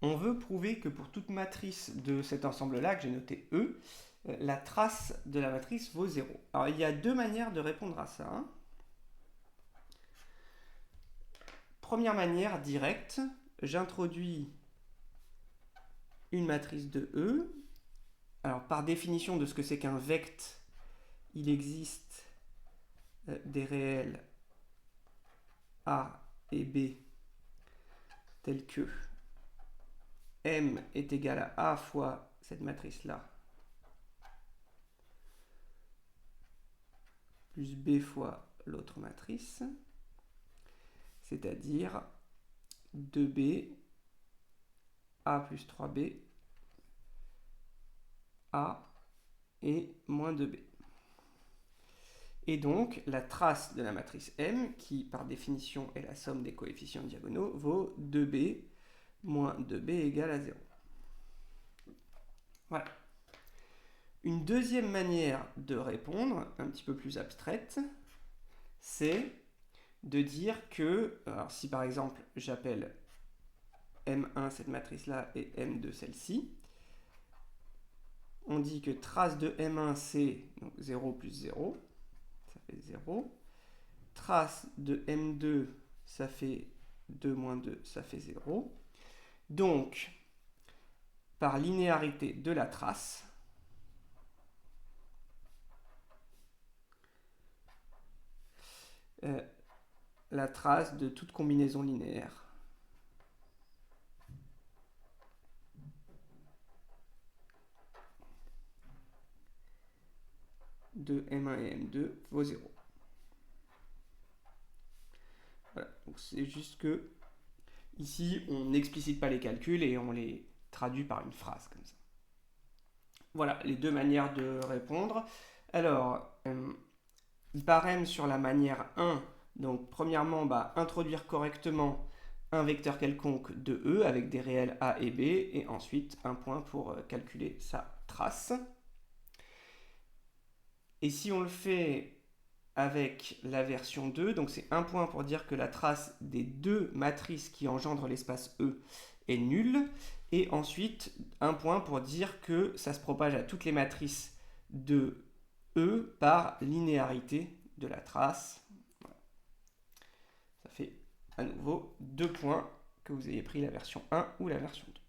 On veut prouver que pour toute matrice de cet ensemble-là, que j'ai noté E, la trace de la matrice vaut 0. Alors, il y a deux manières de répondre à ça, hein. Première manière, directe, j'introduis une matrice de E. Alors, par définition de ce que c'est qu'un vect, il existe des réels A et B tels que M est égal à A fois cette matrice-là plus B fois l'autre matrice, c'est-à-dire 2B, A plus 3B, A et moins 2B. Et donc, la trace de la matrice M, qui par définition est la somme des coefficients diagonaux, vaut 2B moins 2B égale à 0. Voilà. Une deuxième manière de répondre, un petit peu plus abstraite, c'est de dire que, alors si par exemple j'appelle M1 cette matrice-là et M2 celle-ci, on dit que trace de M1 c'est 0 plus 0, ça fait 0. Trace de M2, ça fait 2 moins 2, ça fait 0. Donc, par linéarité de la trace, la trace de toute combinaison linéaire de M1 et M2 vaut 0. Voilà, donc c'est juste que ici on n'explicite pas les calculs et on les traduit par une phrase comme ça. Voilà les deux manières de répondre. Alors, barème sur la manière 1, donc premièrement, introduire correctement un vecteur quelconque de E avec des réels A et B, et ensuite un point pour calculer sa trace. Et si on le fait avec la version 2, donc c'est un point pour dire que la trace des deux matrices qui engendrent l'espace E est nulle, et ensuite un point pour dire que ça se propage à toutes les matrices de E par linéarité de la trace. Voilà. Ça fait à nouveau 2 points que vous ayez pris la version 1 ou la version 2.